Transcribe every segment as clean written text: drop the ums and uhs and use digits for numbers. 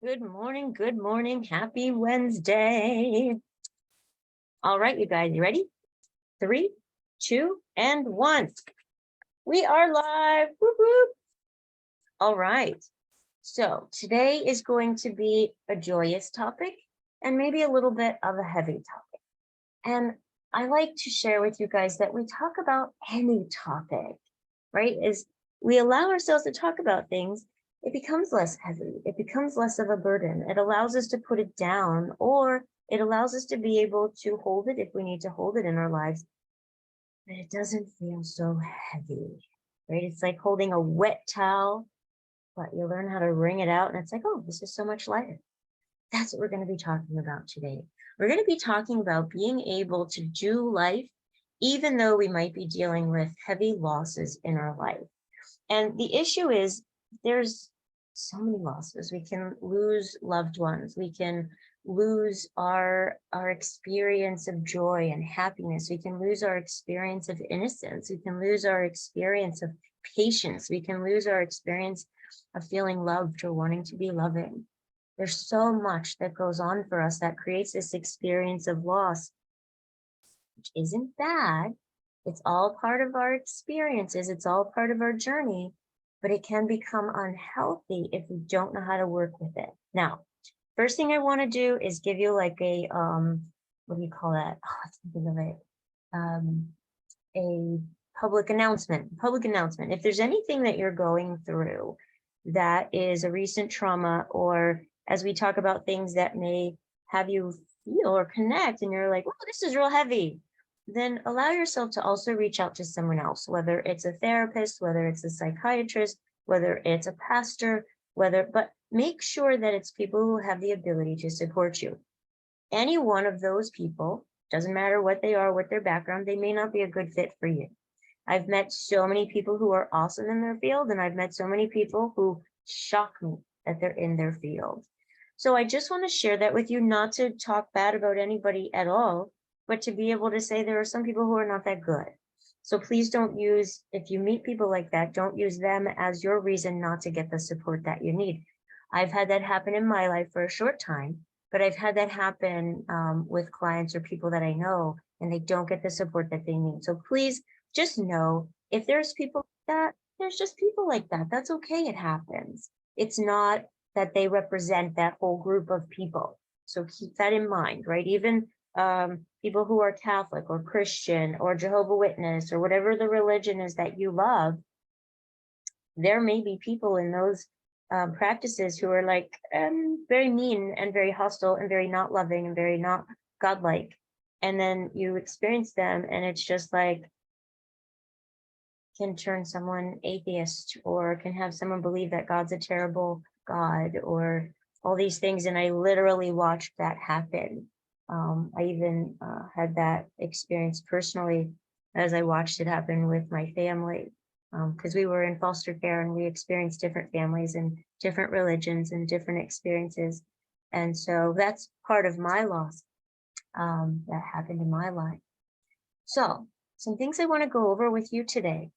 Good morning. Good morning. Happy Wednesday. All right, you guys, you ready? 3, 2, and 1. We are live. Whoop, whoop. All right. So today is going to be a joyous topic and maybe a little bit of a heavy topic. And I like to share with you guys that we talk about any topic, right? As we allow ourselves to talk about things, it becomes less heavy. It becomes less of a burden. It allows us to put it down, or it allows us to be able to hold it if we need to hold it in our lives, but it doesn't feel so heavy, right? It's like holding a wet towel, but you learn how to wring it out, and it's like, oh, this is so much lighter. That's what we're going to be talking about today. We're going to be talking about being able to do life, even though we might be dealing with heavy losses in our life. And the issue is there's so many losses. We can lose loved ones. We can lose our experience of joy and happiness. We can lose our experience of innocence. We can lose our experience of patience. We can lose our experience of feeling loved or wanting to be loving. There's so much that goes on for us that creates this experience of loss, which isn't bad. It's all part of our experiences. It's all part of our journey, but it can become unhealthy if we don't know how to work with it. Now, first thing I want to do is give you like a, what do you call that? Oh, I can't think of it. A public announcement. If there's anything that you're going through that is a recent trauma, or as we talk about things that may have you feel or connect, and you're like, oh, this is real heavy, then allow yourself to also reach out to someone else, whether it's a therapist, whether it's a psychiatrist, whether it's a pastor, but make sure that it's people who have the ability to support you. Any one of those people, doesn't matter what they are, what their background, they may not be a good fit for you. I've met so many people who are awesome in their field, and I've met so many people who shock me that they're in their field. So I just want to share that with you, not to talk bad about anybody at all, but to be able to say there are some people who are not that good. So please don't use, if you meet people like that, don't use them as your reason not to get the support that you need. I've had that happen in my life for a short time, but I've had that happen with clients or people that I know, and they don't get the support that they need. So please just know, if there's people like that, there's just people like that. That's okay. It happens. It's not that they represent that whole group of people. So keep that in mind, right? Even people who are Catholic or Christian or Jehovah's Witness or whatever the religion is that you love, there may be people in those practices who are like very mean and very hostile and very not loving and very not godlike. And then you experience them, and it's just like, can turn someone atheist, or can have someone believe that God's a terrible God, or all these things. And I literally watched that happen. I even had that experience personally as I watched it happen with my family, because we were in foster care and we experienced different families and different religions and different experiences. And so that's part of my loss that happened in my life. So some things I want to go over with you today.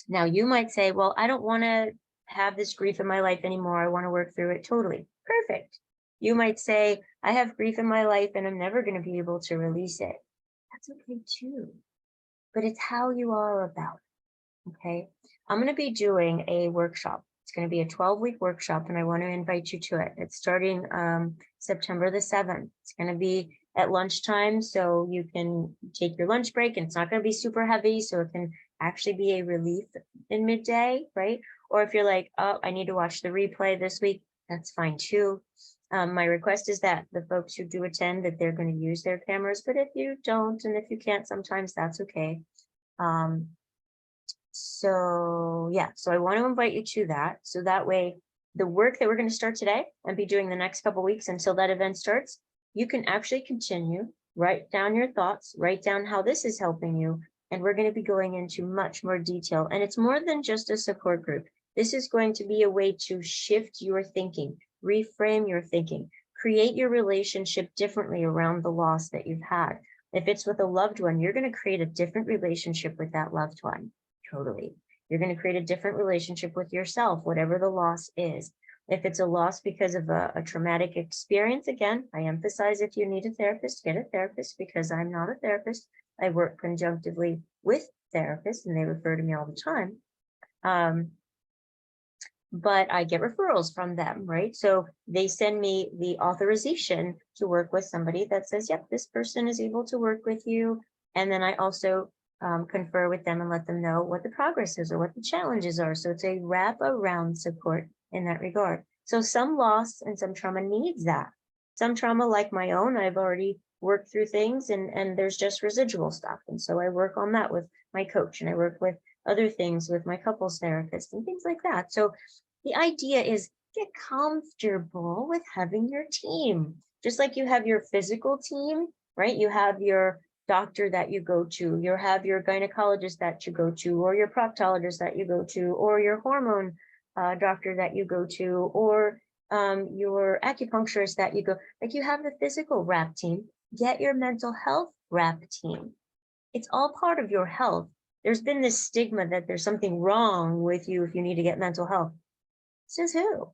Now, you might say, well, I don't want to have this grief in my life anymore. I want to work through it. Totally. Perfect. You might say, I have grief in my life and I'm never going to be able to release it. That's okay too. But it's how you are about it. Okay. I'm going to be doing a workshop. It's going to be a 12-week workshop, and I want to invite you to it. It's starting September the 7th. It's going to be at lunchtime, so you can take your lunch break, and it's not going to be super heavy, so it can actually be a relief in midday, right? Or if you're like, oh, I need to watch the replay this week, that's fine too. My request is that the folks who do attend, that they're going to use their cameras, but if you don't, and if you can't, sometimes that's okay. So yeah, so I want to invite you to that. So that way, the work that we're going to start today and be doing the next couple of weeks until that event starts, you can actually continue, write down your thoughts, write down how this is helping you. And we're going to be going into much more detail. And it's more than just a support group. This is going to be a way to shift your thinking, reframe your thinking, create your relationship differently around the loss that you've had. If it's with a loved one, you're going to create a different relationship with that loved one. Totally. You're going to create a different relationship with yourself, whatever the loss is. If it's a loss because of a traumatic experience, again, I emphasize if you need a therapist, get a therapist, because I'm not a therapist. I work conjunctively with therapists and they refer to me all the time. But I get referrals from them, right? So they send me the authorization to work with somebody that says, yep, this person is able to work with you. And then I also confer with them and let them know what the progress is or what the challenges are. So it's a wrap-around support in that regard. So some loss and some trauma needs that. Some trauma, like my own, I've already worked through things and there's just residual stuff. And so I work on that with my coach, and I work with other things with my couples therapist and things like that. So the idea is get comfortable with having your team, just like you have your physical team, right? You have your doctor that you go to, you have your gynecologist that you go to, or your proctologist that you go to, or your hormone doctor that you go to, or your acupuncturist that you go. Like, you have the physical wrap team, get your mental health wrap team. It's all part of your health. There's been this stigma that there's something wrong with you if you need to get mental health. Says who,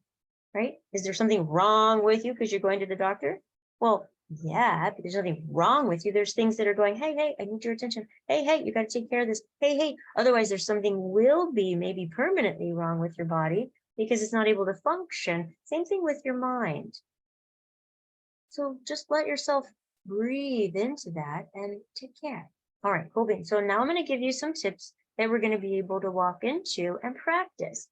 right? Is there something wrong with you because you're going to the doctor? Well, yeah, but there's nothing wrong with you. There's things that are going, hey, I need your attention. Hey, you got to take care of this. Hey, otherwise there's something will be maybe permanently wrong with your body because it's not able to function. Same thing with your mind. So just let yourself breathe into that and take care. All right, cool beans. So now I'm going to give you some tips that we're going to be able to walk into and practice.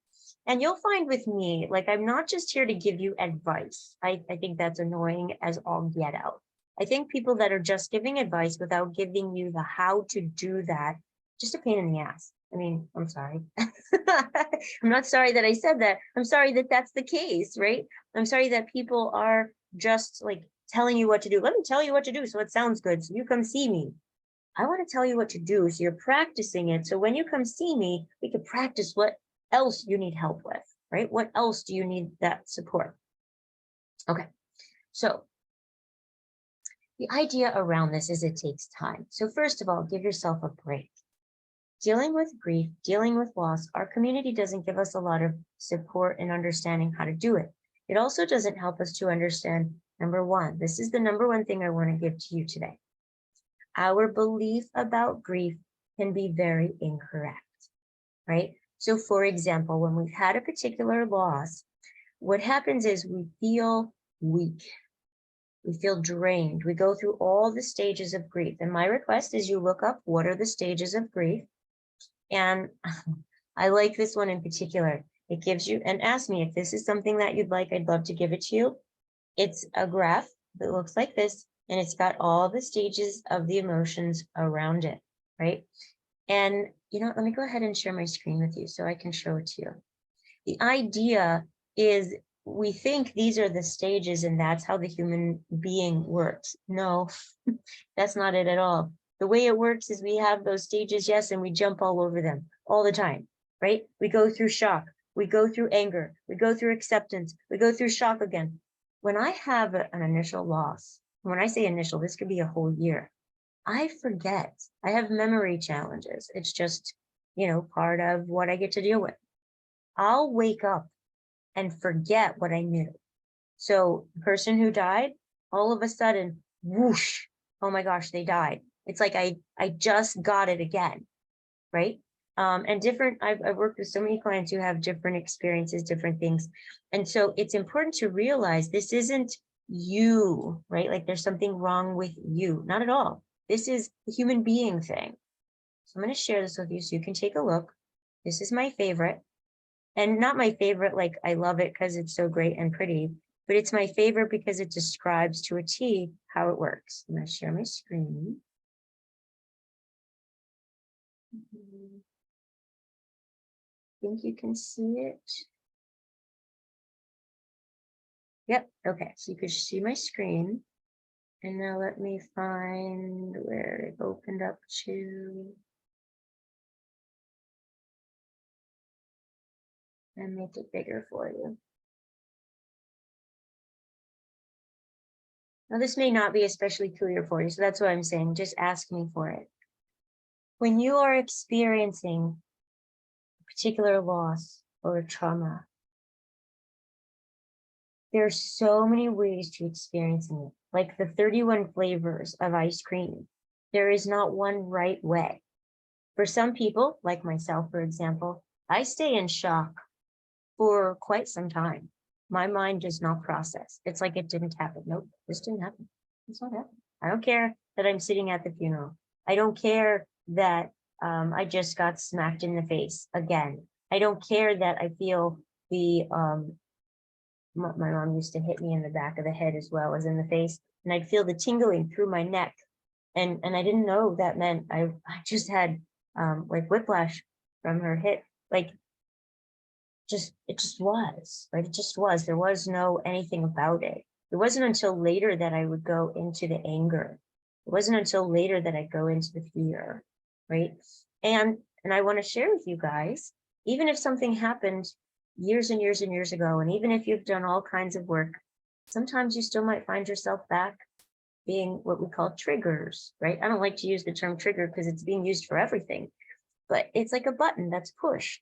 And you'll find with me, like, I'm not just here to give you advice. I think that's annoying as all get out. I think people that are just giving advice without giving you the how to do that, just a pain in the ass. I mean, I'm sorry. I'm not sorry that I said that. I'm sorry that that's the case, right? I'm sorry that people are just like telling you what to do. Let me tell you what to do so it sounds good. So you come see me. I want to tell you what to do so you're practicing it. So when you come see me, we can practice what else you need help with, right? What else do you need that support? Okay, so the idea around this is it takes time. So first of all, give yourself a break. Dealing with grief, dealing with loss, our community doesn't give us a lot of support in understanding how to do it. It also doesn't help us to understand, number one, this is the number one thing I want to give to you today. Our belief about grief can be very incorrect, right? So for example, when we've had a particular loss, what happens is we feel weak. We feel drained. We go through all the stages of grief. And my request is you look up what are the stages of grief. And I like this one in particular. It gives you, and ask me if this is something that you'd like, I'd love to give it to you. It's a graph that looks like this, and it's got all the stages of the emotions around it, right? And let me go ahead and share my screen with you so I can show it to you. The idea is we think these are the stages and that's how the human being works. No, that's not it at all. The way it works is we have those stages, yes, and we jump all over them all the time, right? We go through shock, we go through anger, we go through acceptance, we go through shock again. When I have an initial loss, when I say initial, this could be a whole year, I forget. I have memory challenges. It's just, part of what I get to deal with. I'll wake up and forget what I knew. So the person who died, all of a sudden, whoosh, oh my gosh, they died. It's like I just got it again, right? And different, I've worked with so many clients who have different experiences, different things. And so it's important to realize this isn't you, right? Like there's something wrong with you, not at all. This is a human being thing. So I'm going to share this with you so you can take a look. This is my favorite. And not my favorite, like I love it because it's so great and pretty, but it's my favorite because it describes to a T how it works. I'm going to share my screen. I think you can see it. Yep. Okay. So you could see my screen. And now let me find where it opened up to. And make it bigger for you. Now, this may not be especially clear for you, so that's what I'm saying. Just ask me for it. When you are experiencing a particular loss or a trauma, There's so many ways to experience it, like the 31 flavors of ice cream. There is not one right way. For some people, like myself, for example, I stay in shock for quite some time. My mind does not process. It's like it didn't happen. Nope, this didn't happen. It's not happening. I don't care that I'm sitting at the funeral. I don't care that I just got smacked in the face again. I don't care that I feel the my mom used to hit me in the back of the head as well as in the face, and I'd feel the tingling through my neck. And I didn't know that meant I just had like whiplash from her hit. Like it just was, right? It just was. There was no anything about it. It wasn't until later that I would go into the anger. It wasn't until later that I'd go into the fear, right? And I want to share with you guys, even if something happened years and years and years ago, and even if you've done all kinds of work, sometimes you still might find yourself back being what we call triggers, right? I don't like to use the term trigger because it's being used for everything, but it's like a button that's pushed.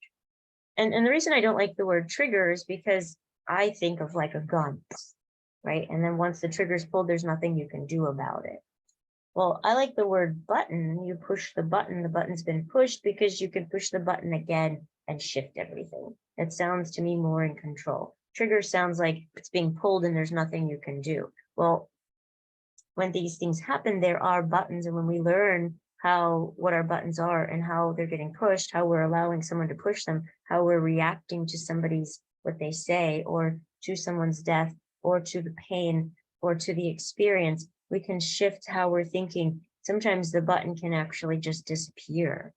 And the reason I don't like the word trigger is because I think of like a gun, right? And then once the trigger's pulled, there's nothing you can do about it. Well, I like the word button. You push the button's been pushed because you can push the button again and shift everything. It sounds to me more in control. Trigger sounds like it's being pulled and there's nothing you can do. Well, when these things happen, there are buttons. And when we learn what our buttons are and how they're getting pushed, how we're allowing someone to push them, how we're reacting to somebody's, what they say, or to someone's death, or to the pain, or to the experience, we can shift how we're thinking. Sometimes the button can actually just disappear.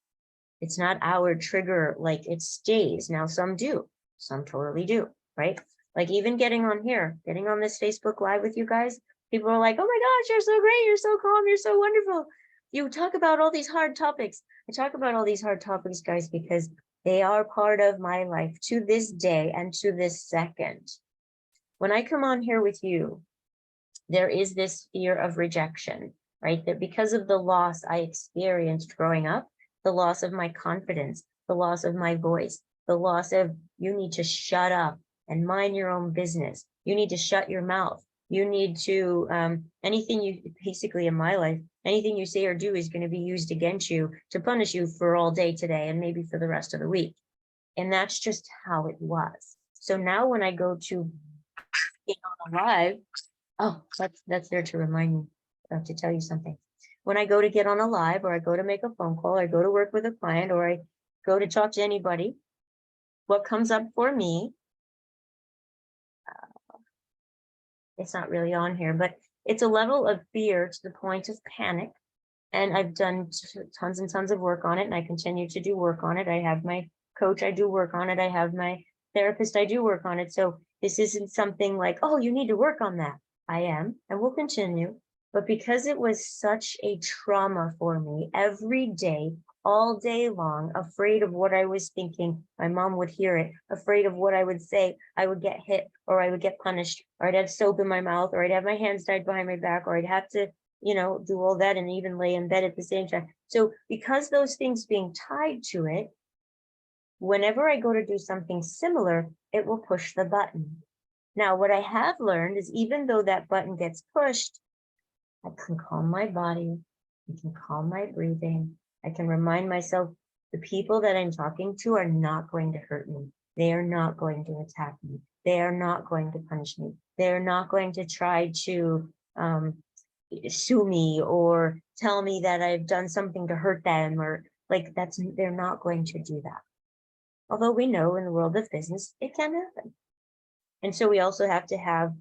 It's not our trigger, like it stays. Now, some do, some totally do, right? Like even getting on here, getting on this Facebook Live with you guys, people are like, oh my gosh, you're so great, you're so calm, you're so wonderful. You talk about all these hard topics. I talk about all these hard topics, guys, because they are part of my life to this day and to this second. When I come on here with you, there is this fear of rejection, right? That because of the loss I experienced growing up, the loss of my confidence, the loss of my voice, the loss of you need to shut up and mind your own business. You need to shut your mouth. You need to, anything you, basically in my life, anything you say or do is going to be used against you to punish you for all day today and maybe for the rest of the week. And that's just how it was. So now when I go to get on a live, oh, that's there to remind me to tell you something. When I go to get on a live, or I go to make a phone call, or I go to work with a client, or I go to talk to anybody, what comes up for me, it's not really on here, but it's a level of fear to the point of panic. And I've done tons and tons of work on it, and I continue to do work on it. I have my coach, I do work on it. I have my therapist, I do work on it. So this isn't something like, oh, you need to work on that. I am, and will continue. But because it was such a trauma for me every day, all day long, afraid of what I was thinking, my mom would hear it, afraid of what I would say, I would get hit, or I would get punished, or I'd have soap in my mouth, or I'd have my hands tied behind my back, or I'd have to, do all that and even lay in bed at the same time. So because those things being tied to it, whenever I go to do something similar, it will push the button. Now, what I have learned is even though that button gets pushed, I can calm my body, I can calm my breathing, I can remind myself the people that I'm talking to are not going to hurt me. They are not going to attack me. They are not going to punish me. They're not going to try to sue me or tell me that I've done something to hurt them, or like they're not going to do that. Although we know in the world of business, it can happen. And so we also have to have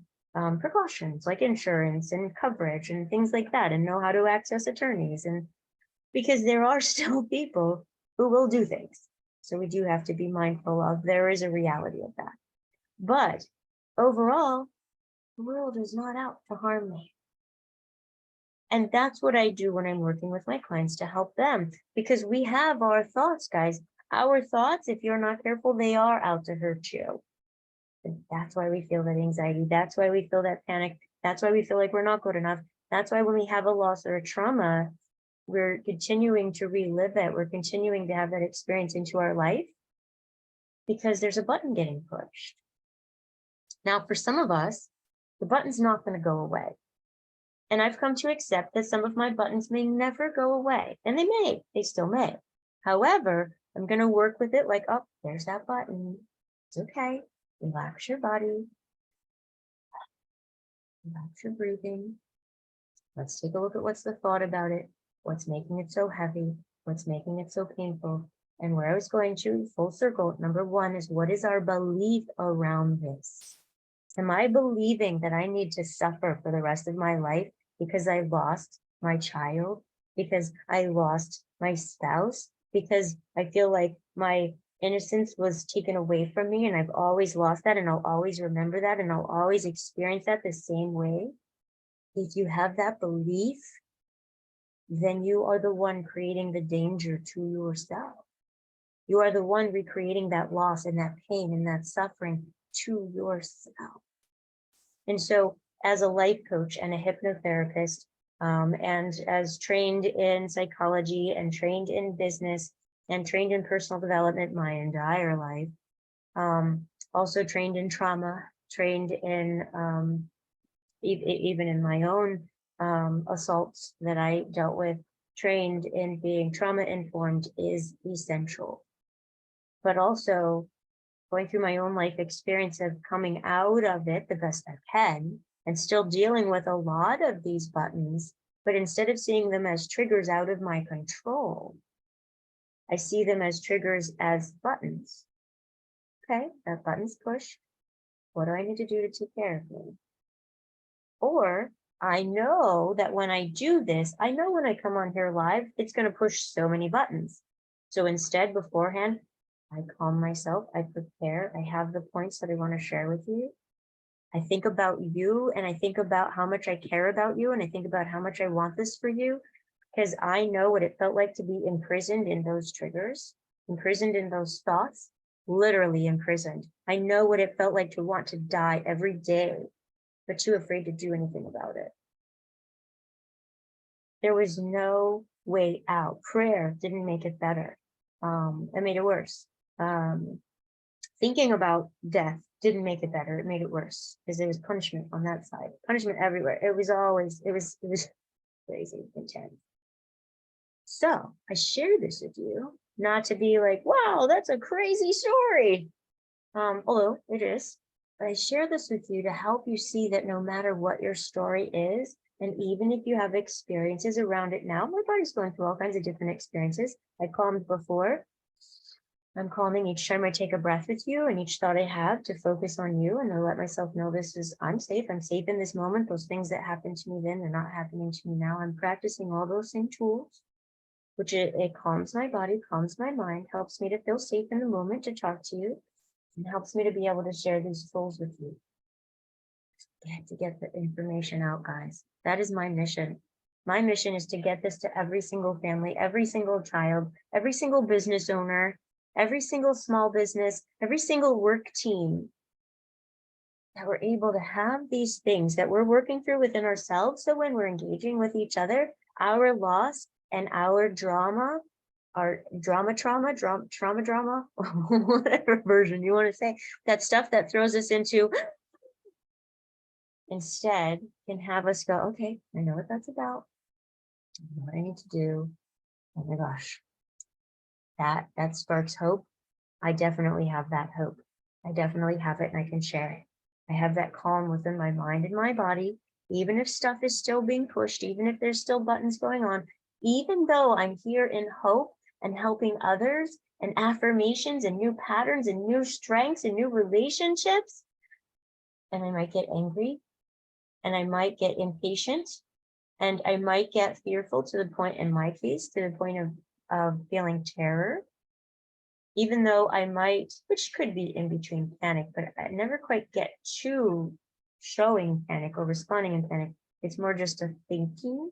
precautions like insurance and coverage and things like that, and know how to access attorneys. And because there are still people who will do things. So we do have to be mindful of, there is a reality of that. But overall, the world is not out to harm me. And that's what I do when I'm working with my clients, to help them, because we have our thoughts, guys. Our thoughts, if you're not careful, they are out to hurt you. And that's why we feel that anxiety. That's why we feel that panic. That's why we feel like we're not good enough. That's why when we have a loss or a trauma, we're continuing to relive it. We're continuing to have that experience into our life because there's a button getting pushed. Now, for some of us, the button's not going to go away. And I've come to accept that some of my buttons may never go away, and they still may. However, I'm going to work with it like, oh, there's that button. It's okay. Relax your body. Relax your breathing. Let's take a look at what's the thought about it. What's making it so heavy? What's making it so painful? And where I was going to, full circle, number one is, what is our belief around this? Am I believing that I need to suffer for the rest of my life because I lost my child, because I lost my spouse, because I feel like my innocence was taken away from me and I've always lost that and I'll always remember that and I'll always experience that the same way? If you have that belief, then you are the one creating the danger to yourself. You are the one recreating that loss and that pain and that suffering to yourself. And so as a life coach and a hypnotherapist, and as trained in psychology and trained in business and trained in personal development my entire life, also trained in trauma, trained in even in my own assaults that I dealt with, trained in being trauma informed is essential. But also going through my own life experience of coming out of it the best I can and still dealing with a lot of these buttons, but instead of seeing them as triggers out of my control, I see them as triggers as buttons. Okay, that button's pushed. What do I need to do to take care of me? Or I know that when I do this, I know when I come on here live, it's going to push so many buttons. So instead, beforehand, I calm myself, I prepare, I have the points that I want to share with you. I think about you and I think about how much I care about you and I think about how much I want this for you, because I know what it felt like to be imprisoned in those triggers, imprisoned in those thoughts, literally imprisoned. I know what it felt like to want to die every day, but too afraid to do anything about it. There was no way out. Prayer didn't make it better. It made it worse. Thinking about death didn't make it better. It made it worse because there was punishment on that side, punishment everywhere. It was crazy intense. So I share this with you, not to be like, wow, that's a crazy story. Although it is, but I share this with you to help you see that no matter what your story is, and even if you have experiences around it now, my body's going through all kinds of different experiences. I calmed before. I'm calming each time I take a breath with you, and each thought I have to focus on you and to let myself know I'm safe in this moment. Those things that happened to me then, they're not happening to me now. I'm practicing all those same tools, which it calms my body, calms my mind, helps me to feel safe in the moment to talk to you, and helps me to be able to share these tools with you. To get the information out, guys. That is my mission. My mission is to get this to every single family, every single child, every single business owner, every single small business, every single work team, that we're able to have these things that we're working through within ourselves. So when we're engaging with each other, our loss and our drama, our trauma, whatever version you want to say, that stuff that throws us into, instead can have us go, okay, I know what that's about. I know what I need to do. Oh my gosh, that sparks hope. I definitely have that hope. I definitely have it and I can share it. I have that calm within my mind and my body, even if stuff is still being pushed, even if there's still buttons going on, even though I'm here in hope and helping others and affirmations and new patterns and new strengths and new relationships. And I might get angry and I might get impatient and I might get fearful to the point, in my case, to the point of feeling terror. Even though I might, which could be in between panic, but I never quite get to showing panic or responding in panic. It's more just a thinking,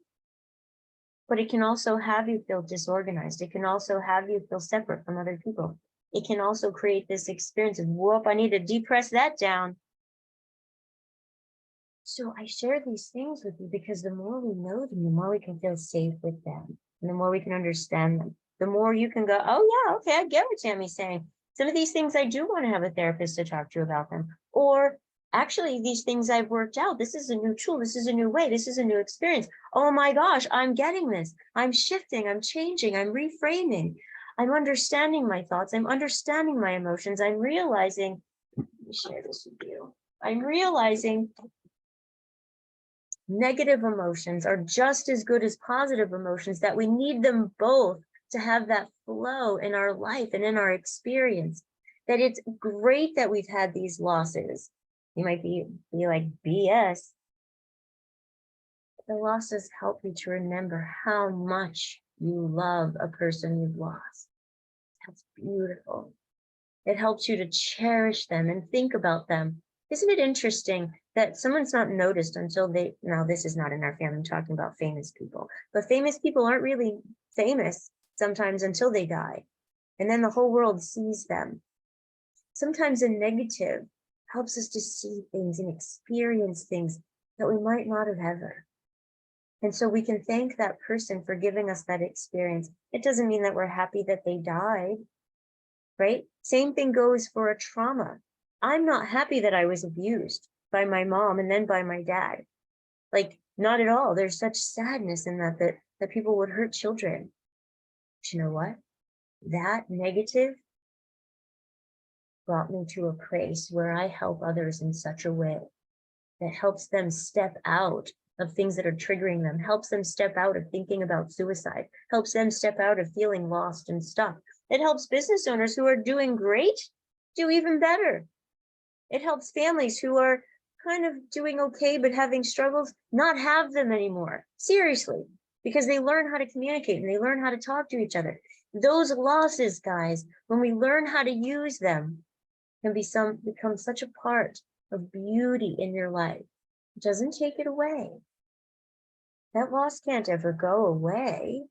but it can also have you feel disorganized. It can also have you feel separate from other people. It can also create this experience of, whoop, I need to depress that down. So I share these things with you because the more we know them, the more we can feel safe with them, and the more we can understand them. The more you can go, oh yeah, okay, I get what Tammy's saying. Some of these things I do want to have a therapist to talk to about them. Or actually, these things I've worked out, this is a new tool, this is a new way, this is a new experience. Oh my gosh, I'm getting this. I'm shifting, I'm changing, I'm reframing. I'm understanding my thoughts, I'm understanding my emotions. I'm realizing, let me share this with you. I'm realizing negative emotions are just as good as positive emotions, that we need them both to have that flow in our life and in our experience. That it's great that we've had these losses. You might be like, BS. The losses help you to remember how much you love a person you've lost. That's beautiful. It helps you to cherish them and think about them. Isn't it interesting that someone's not noticed until they, now this is not in our family, I'm talking about famous people, but famous people aren't really famous sometimes until they die. And then the whole world sees them. Sometimes a negative helps us to see things and experience things that we might not have ever. And so we can thank that person for giving us that experience. It doesn't mean that we're happy that they died, right? Same thing goes for a trauma. I'm not happy that I was abused by my mom and then by my dad. Like, not at all. There's such sadness in that people would hurt children. But you know what? That negative brought me to a place where I help others in such a way that helps them step out of things that are triggering them, helps them step out of thinking about suicide, helps them step out of feeling lost and stuck. It helps business owners who are doing great do even better. It helps families who are kind of doing okay but having struggles not have them anymore. Seriously, because they learn how to communicate and they learn how to talk to each other. Those losses, guys, when we learn how to use them, can become such a part of beauty in your life. It doesn't take it away. That loss can't ever go away,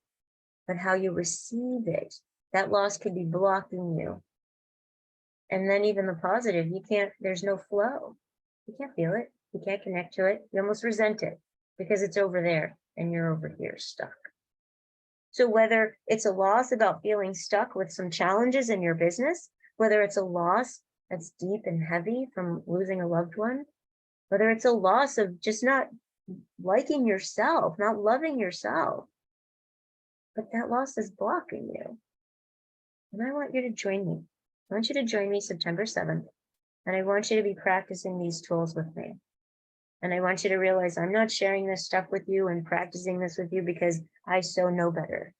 but how you receive it, that loss could be blocking you. And then even the positive, there's no flow. You can't feel it. You can't connect to it. You almost resent it because it's over there and you're over here stuck. So whether it's a loss about feeling stuck with some challenges in your business, whether it's a loss that's deep and heavy from losing a loved one, whether it's a loss of just not liking yourself, not loving yourself, but that loss is blocking you. And I want you to join me. I want you to join me September 7th, and I want you to be practicing these tools with me. And I want you to realize I'm not sharing this stuff with you and practicing this with you because I so know better.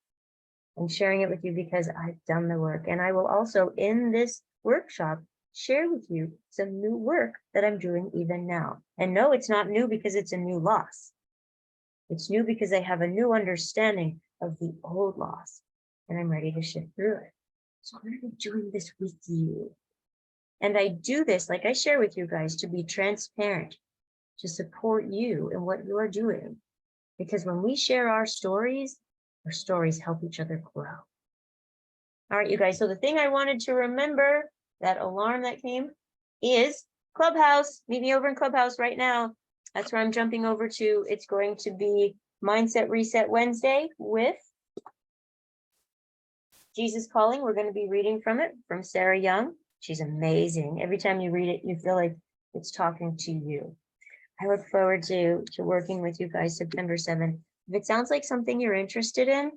I'm sharing it with you because I've done the work. And I will also, in this workshop, share with you some new work that I'm doing even now. And no, it's not new because it's a new loss. It's new because I have a new understanding of the old loss, and I'm ready to shift through it. So I'm going to be doing this with you. And I do this, like I share with you guys, to be transparent, to support you in what you are doing. Because when we share our stories help each other grow. All right, you guys. So the thing I wanted to remember, that alarm that came, is Clubhouse. Meet me over in Clubhouse right now. That's where I'm jumping over to. It's going to be Mindset Reset Wednesday with Jesus Calling. We're going to be reading from it, from Sarah Young. She's amazing. Every time you read it, you feel like it's talking to you. I look forward to working with you guys September 7th. If it sounds like something you're interested in,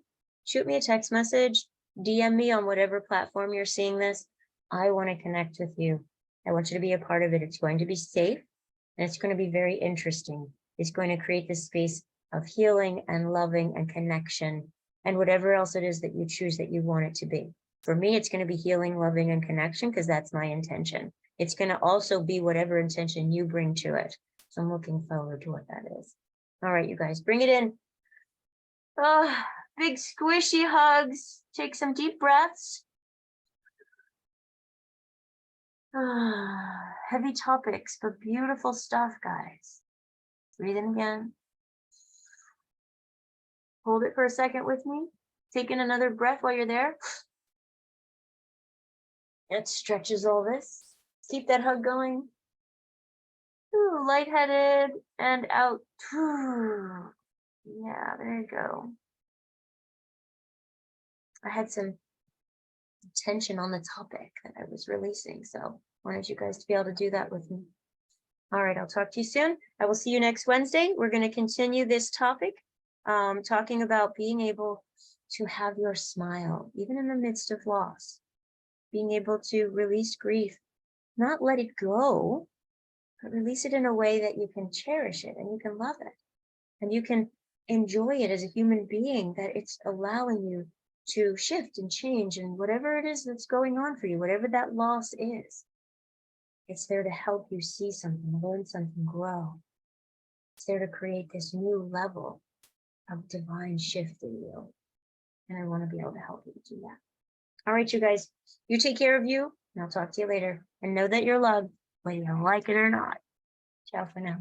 shoot me a text message, DM me on whatever platform you're seeing this. I want to connect with you. I want you to be a part of it. It's going to be safe and it's going to be very interesting. It's going to create this space of healing and loving and connection and whatever else it is that you choose that you want it to be. For me, it's going to be healing, loving, and connection because that's my intention. It's going to also be whatever intention you bring to it. So I'm looking forward to what that is. All right, you guys, bring it in. Oh, big squishy hugs. Take some deep breaths. Heavy topics, but beautiful stuff, guys. Breathe in again. Hold it for a second with me. Take in another breath while you're there. It stretches all this. Keep that hug going. Ooh, lightheaded and out. Ooh. Yeah, there you go. I had some tension on the topic that I was releasing, so I wanted you guys to be able to do that with me. All right, I'll talk to you soon. I will see you next Wednesday. We're going to continue this topic, talking about being able to have your smile, even in the midst of loss, being able to release grief, not let it go, but release it in a way that you can cherish it and you can love it and you can enjoy it as a human being, that it's allowing you to shift and change, and whatever it is that's going on for you, whatever that loss is, it's there to help you see something, learn something, grow. It's there to create this new level of divine shift in you. And I want to be able to help you to do that. All right, you guys, you take care of you, and I'll talk to you later. And know that you're loved, whether you like it or not. Ciao for now.